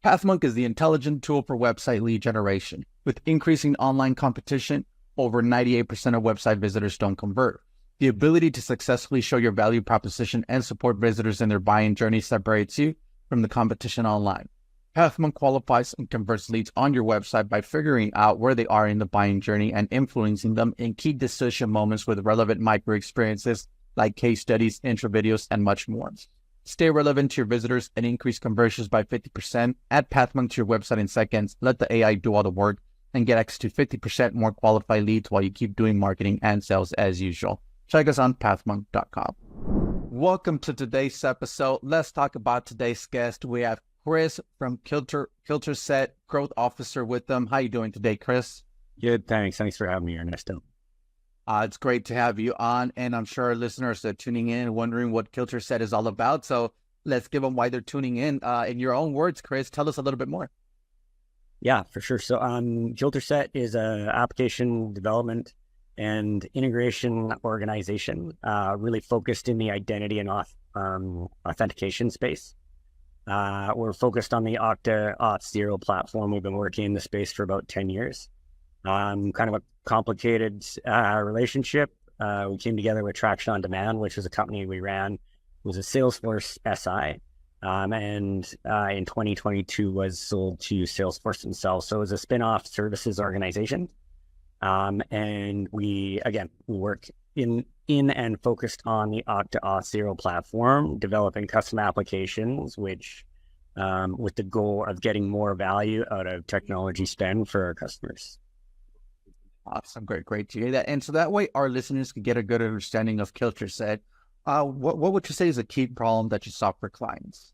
Pathmonk is the intelligent tool for website lead generation. With increasing online competition, over 98% of website visitors don't convert. The ability to successfully show your value proposition and support visitors in their buying journey separates you from the competition online. Pathmonk qualifies and converts leads on your website by figuring out where they are in the buying journey and influencing them in key decision moments with relevant micro experiences like case studies, intro videos, and much more. Stay relevant to your visitors and increase conversions by 50%. Add Pathmonk to your website in seconds. Let the AI do all the work and get access to 50% more qualified leads while you keep doing marketing and sales as usual. Check us on pathmonk.com. Welcome to today's episode. Let's talk about today's guest. We have Chris from Kilterset, Growth Officer with them. How you doing today, Chris? Good, thanks. Thanks for having me, Ernesto. It's great to have you on, and I'm sure our listeners are tuning in and wondering what Kilterset is all about. So let's give them why they're tuning in. In your own words, Chris, tell us a little bit more. Yeah, for sure. So Kilterset is an application development and integration organization, really focused in the identity and authentication space. We're focused on the Okta Auth0 platform. We've been working in the space for about 10 years. Kind of a complicated relationship. We came together with Traction on Demand, which was a company we ran. It was a Salesforce SI, and in 2022 was sold to Salesforce themselves. So it was a spin-off services organization. And we work in and focused on the Okta Auth0 platform, developing custom applications, which with the goal of getting more value out of technology spend for our customers. Awesome. Great to hear that. And so that way our listeners can get a good understanding of Kilterset. What would you say is a key problem that you solve for clients?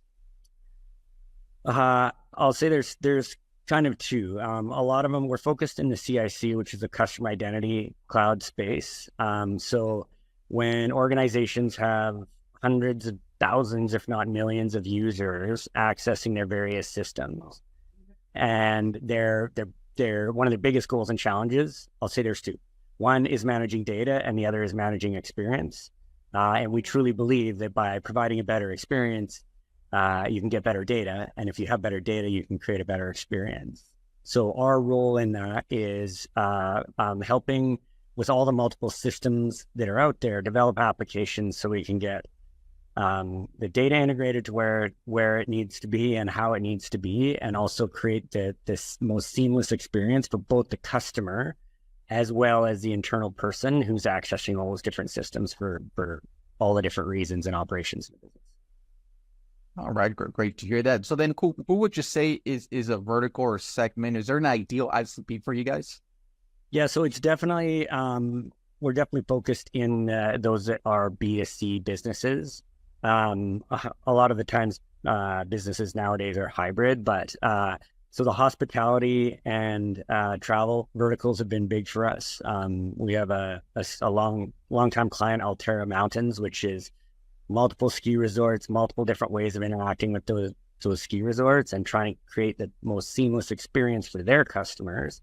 I'll say there's kind of two. A lot of them were focused in the CIC, which is a customer identity cloud space. So when organizations have hundreds of thousands, if not millions of users accessing their various systems, and they're one of the biggest goals and challenges, I'll say there's two. One is managing data and the other is managing experience. And we truly believe that by providing a better experience, you can get better data. And if you have better data, you can create a better experience. So our role in that is helping with all the multiple systems that are out there, develop applications so we can get the data integrated to where it needs to be and how it needs to be, and also create this most seamless experience for both the customer as well as the internal person who's accessing all those different systems for all the different reasons and operations. All right, great to hear that. So then who would you say is a vertical or segment? Is there an ideal ICP for you guys? Yeah, so it's definitely, we're definitely focused in those that are B2C businesses. A lot of the times businesses nowadays are hybrid, but so the hospitality and travel verticals have been big for us. We have a long-time client, Altera Mountains, which is multiple ski resorts, multiple different ways of interacting with those ski resorts and trying to create the most seamless experience for their customers.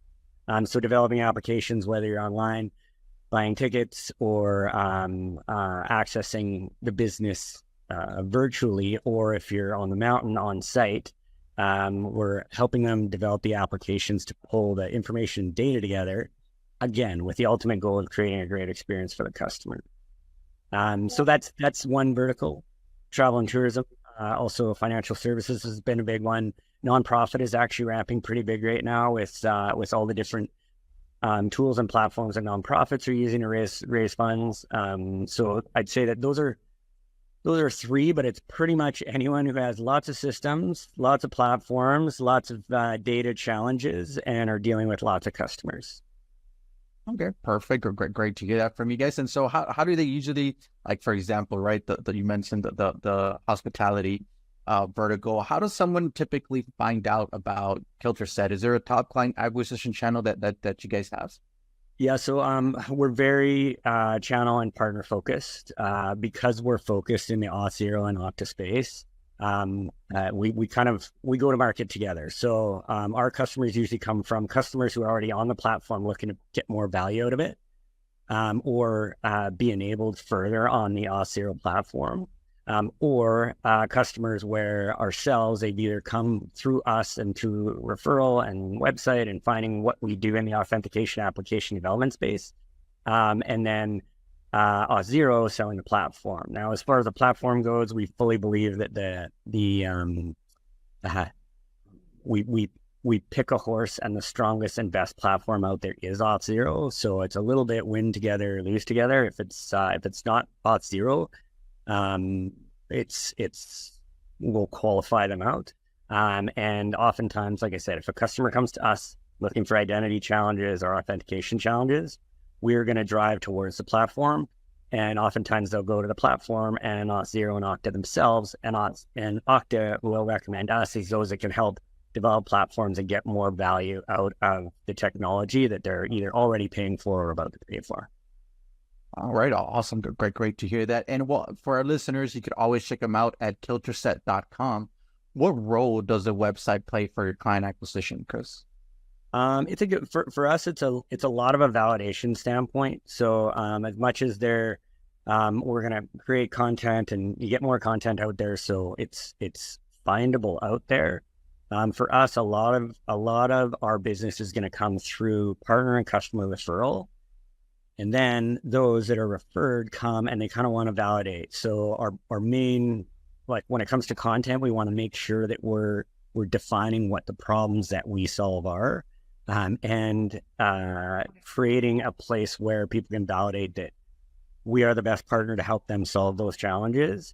So developing applications, whether you're online, buying tickets, or accessing the business virtually, or if you're on the mountain on site, we're helping them develop the applications to pull the information and data together, again, with the ultimate goal of creating a great experience for the customer. So that's one vertical. Travel and tourism, also financial services has been a big one. Nonprofit is actually ramping pretty big right now with all the different tools and platforms that nonprofits are using to raise funds. So I'd say that those are three, but it's pretty much anyone who has lots of systems, lots of platforms, lots of data challenges, and are dealing with lots of customers. Okay, perfect. Great to hear that from you guys. And so how do they usually, like, for example, right, you mentioned the hospitality vertical. How does someone typically find out about Kilterset? Is there a top client acquisition channel that you guys have? Yeah, so we're very channel and partner focused because we're focused in the Auth0 and Okta space. We go to market together. So our customers usually come from customers who are already on the platform looking to get more value out of it, or be enabled further on the Auth0 platform. or customers where ourselves, they've either come through us and through referral and website and finding what we do in the authentication application development space. And then Auth0 selling the platform. Now, as far as the platform goes, we fully believe that we pick a horse, and the strongest and best platform out there is Auth0. So it's a little bit win together, lose together. If it's not Auth0, we'll qualify them out. And oftentimes, like I said, if a customer comes to us looking for identity challenges or authentication challenges, we're going to drive towards the platform. And oftentimes they'll go to the platform and Auth0 and Okta themselves, and Okta will recommend us as those that can help develop platforms and get more value out of the technology that they're either already paying for or about to pay for. All right. Awesome. Great to hear that. And for our listeners, you could always check them out at kilterset.com. What role does the website play for your client acquisition, Chris? It's a good for us. It's a lot of a validation standpoint. So as much as we're gonna create content and you get more content out there, so it's findable out there. For us, a lot of our business is going to come through partner and customer referral, and then those that are referred come and they kind of want to validate. So our main, like when it comes to content, we want to make sure that we're defining what the problems that we solve are. And creating a place where people can validate that we are the best partner to help them solve those challenges,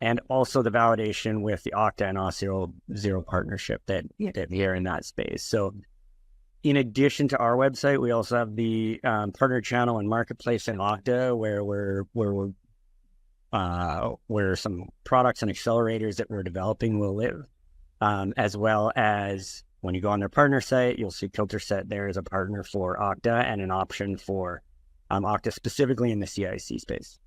and also the validation with the Okta and Auth0 partnership that we are in that space. So in addition to our website, we also have the partner channel and marketplace in Okta, where some products and accelerators that we're developing will live, as well as when you go on their partner site, you'll see Kilterset there as a partner for Okta and an option for Okta specifically in the CIC space.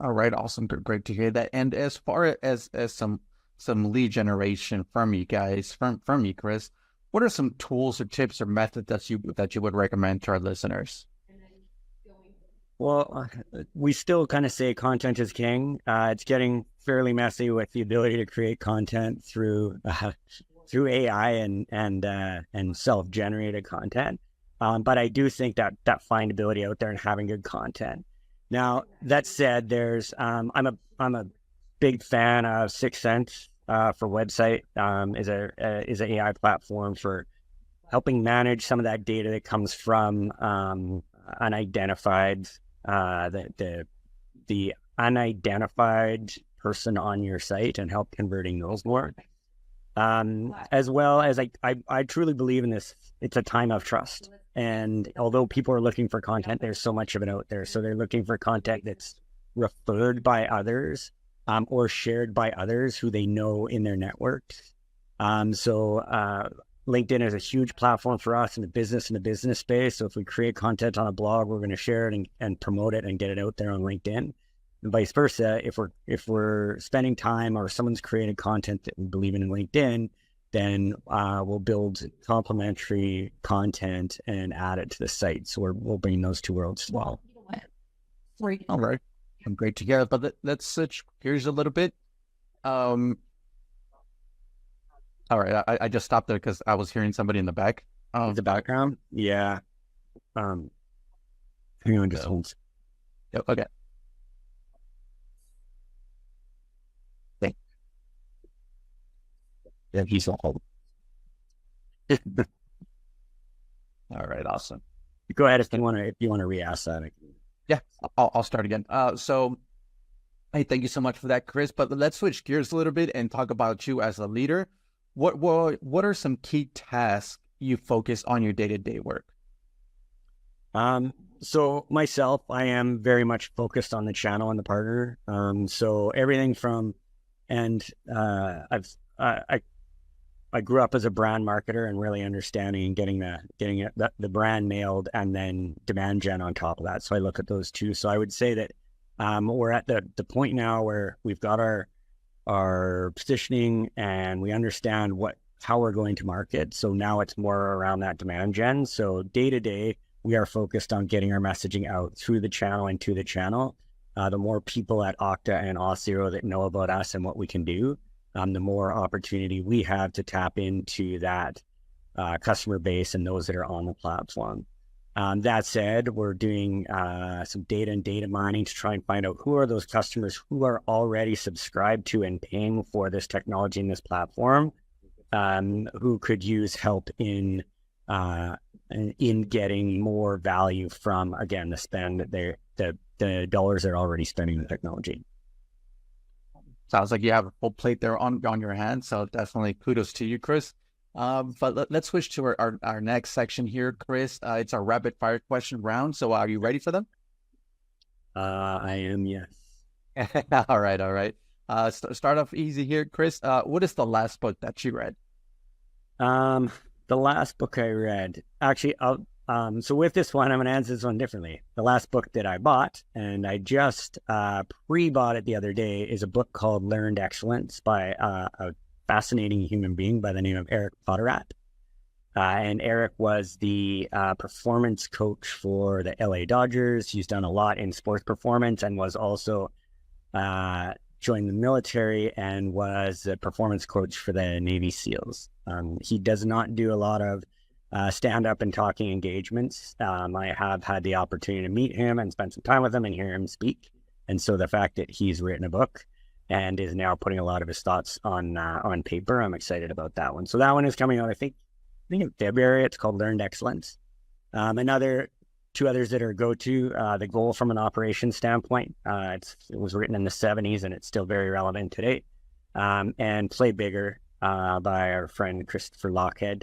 All right, awesome, great to hear that. And as far as some lead generation from you guys, from you, Chris, what are some tools or tips or methods that you would recommend to our listeners? Well, we still kind of say content is king. It's getting fairly messy with the ability to create content through AI and self-generated content. But I do think that findability out there and having good content. Now, that said, there's I'm a big fan of 6sense for website, is an AI platform for helping manage some of that data that comes from unidentified the unidentified person on your site and help converting those more. As well as I truly believe in this. It's a time of trust. And although people are looking for content, there's so much of it out there. So they're looking for content that's referred by others or shared by others who they know in their networks. So LinkedIn is a huge platform for us in the business space. So if we create content on a blog, we're going to share it and promote it and get it out there on LinkedIn. And vice versa, if we're spending time or someone's created content that we believe in LinkedIn, then we'll build complementary content and add it to the site. So we'll bring those two worlds as well. All right, great to hear. But let's switch gears a little bit. All right, I just stopped there because I was hearing somebody in the back. The background, yeah. Hang on, just hold. Yep, okay. Yeah, he's on hold. All right, awesome. Go ahead if you want to re-ask that. Yeah, I'll start again. So, hey, thank you so much for that, Chris. But let's switch gears a little bit and talk about you as a leader. What are some key tasks you focus on your day-to-day work? So myself, I am very much focused on the channel and the partner. So everything from, and I grew up as a brand marketer and really understanding and getting the brand nailed and then demand gen on top of that. So I look at those two. So I would say that we're at the point now where we've got our positioning and we understand how we're going to market. So now it's more around that demand gen. So day to day, we are focused on getting our messaging out through the channel and to the channel. The more people at Okta and Auth0 that know about us and what we can do, the more opportunity we have to tap into that customer base and those that are on the platform. That said, we're doing some data and data mining to try and find out who are those customers who are already subscribed to and paying for this technology and this platform, who could use help in getting more value from, again, the spend that the dollars they're already spending on the technology. Sounds like you have a full plate there on your hands. So definitely kudos to you, Chris. But let's switch to our next section here, Chris. It's our rapid fire question round. So are you ready for them? I am, yes. All right. Start off easy here, Chris. What is the last book that you read? The last book I read, actually, so with this one, I'm going to answer this one differently. The last book that I bought, and I just pre-bought it the other day, is a book called Learned Excellence by a fascinating human being by the name of Eric Potterat. And Eric was the performance coach for the LA Dodgers. He's done a lot in sports performance and was also joined the military and was a performance coach for the Navy SEALs. He does not do a lot of stand-up and talking engagements. I have had the opportunity to meet him and spend some time with him and hear him speak. And so the fact that he's written a book and is now putting a lot of his thoughts on paper, I'm excited about that one. So that one is coming out, I think in February. It's called Learned Excellence. Two others that are go-to, The Goal from an Operations Standpoint. It was written in the 70s and it's still very relevant today. And Play Bigger by our friend Christopher Lochhead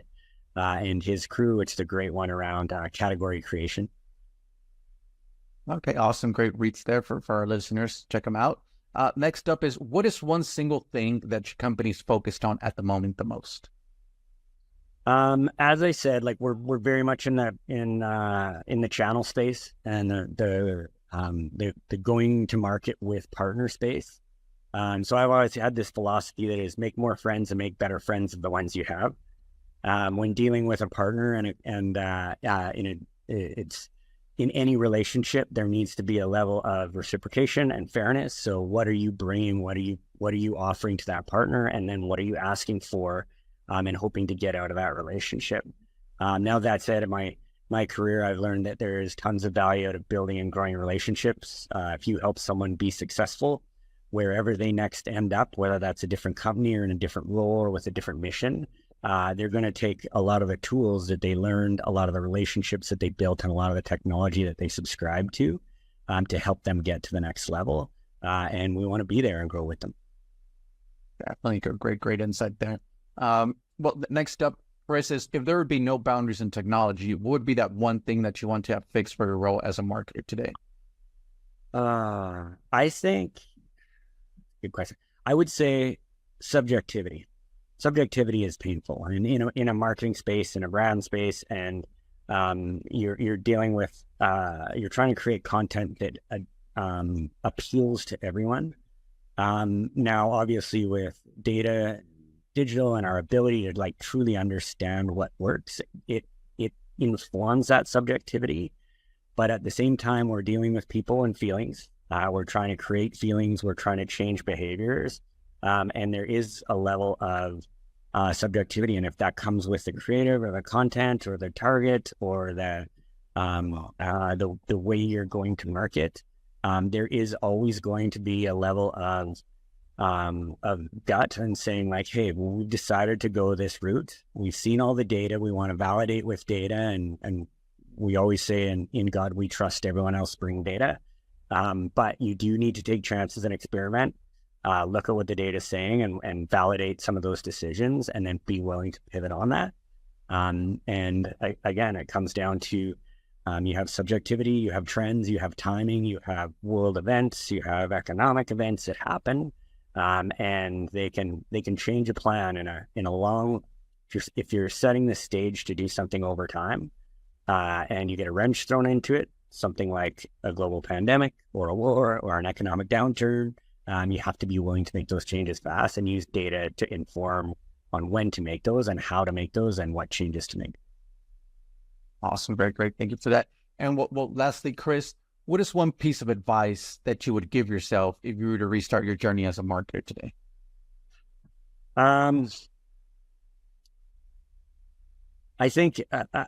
and his crew, which is a great one around category creation. Okay, awesome. Great reads there for our listeners. Check them out. Next up is, what is one single thing that your company's focused on at the moment the most? As I said, like we're very much in the channel space and the going to market with partner space. So I've always had this philosophy that is make more friends and make better friends of the ones you have. When dealing with a partner it's in any relationship, there needs to be a level of reciprocation and fairness. So what are you bringing? What are you offering to that partner? And then what are you asking for and hoping to get out of that relationship? Now that said, in my career, I've learned that there is tons of value out of building and growing relationships. If you help someone be successful, wherever they next end up, whether that's a different company or in a different role or with a different mission, they're going to take a lot of the tools that they learned, a lot of the relationships that they built, and a lot of the technology that they subscribe to help them get to the next level. And we want to be there and grow with them. Definitely great insight there. Well, next up, Chris, is if there would be no boundaries in technology, what would be that one thing that you want to have fixed for your role as a marketer today? I think, good question. I would say subjectivity. Subjectivity is painful, and in a marketing space, in a brand space, and you're dealing with you're trying to create content that appeals to everyone. Now, obviously, with data, digital, and our ability to like truly understand what works, it informs that subjectivity. But at the same time, we're dealing with people and feelings. We're trying to create feelings. We're trying to change behaviors. And there is a level of subjectivity. And if that comes with the creative or the content or the target or the way you're going to market, there is always going to be a level of gut and saying like, hey, well, we've decided to go this route. We've seen all the data. We want to validate with data. And we always say in God, we trust, everyone else bring data. But you do need to take chances and experiment. Look at what the data is saying and validate some of those decisions, and then be willing to pivot on that. Again, it comes down to you have subjectivity, you have trends, you have timing, you have world events, you have economic events that happen, and they can change a plan in a long. If you're setting the stage to do something over time, and you get a wrench thrown into it, something like a global pandemic or a war or an economic downturn. You have to be willing to make those changes fast and use data to inform on when to make those and how to make those and what changes to make. Awesome. Very great. Thank you for that. And well, lastly, Chris, what is one piece of advice that you would give yourself if you were to restart your journey as a marketer today? I think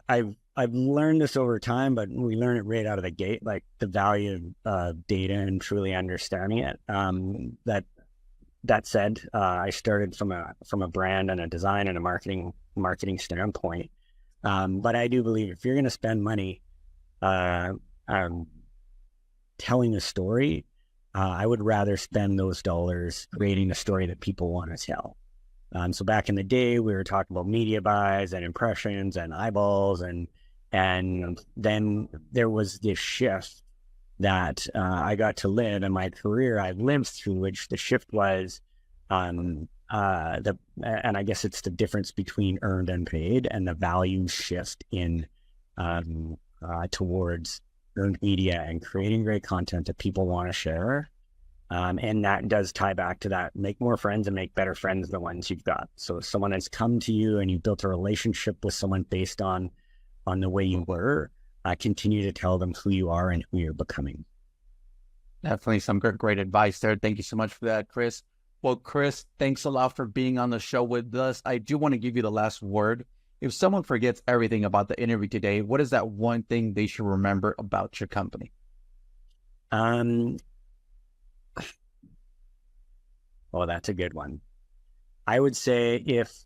I've learned this over time, but we learn it right out of the gate, like the value of data and truly understanding it. That said, I started from a brand and a design and a marketing standpoint. But I do believe if you're going to spend money telling a story, I would rather spend those dollars creating a story that people want to tell. So back in the day, we were talking about media buys and impressions and eyeballs, and then there was this shift that I got to live in my career. I lived through, which the shift was and I guess it's the difference between earned and paid, and the value shift in towards earned media and creating great content that people want to share. And that does tie back to that: make more friends and make better friends than the ones you've got. So if someone has come to you and you built a relationship with someone based on the way you were, continue to tell them who you are and who you're becoming. Definitely some great advice there. Thank you so much for that, Chris. Well, Chris, thanks a lot for being on the show with us. I do want to give you the last word. If someone forgets everything about the interview today, what is that one thing they should remember about your company? Oh, that's a good one. I would say if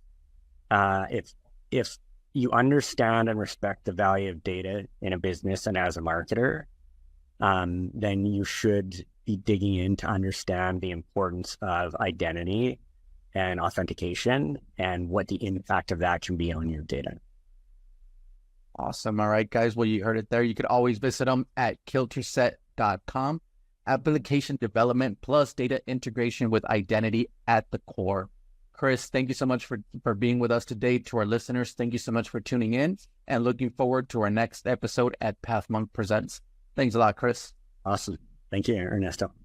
you understand and respect the value of data in a business and as a marketer, then you should be digging in to understand the importance of identity and authentication and what the impact of that can be on your data. Awesome. All right, guys. Well, you heard it there. You could always visit them at kilterset.com. Application development plus data integration with identity at the core. Chris, thank you so much for being with us today. To our listeners, thank you so much for tuning in and looking forward to our next episode at PathMonk Presents. Thanks a lot, Chris. Awesome. Thank you, Ernesto.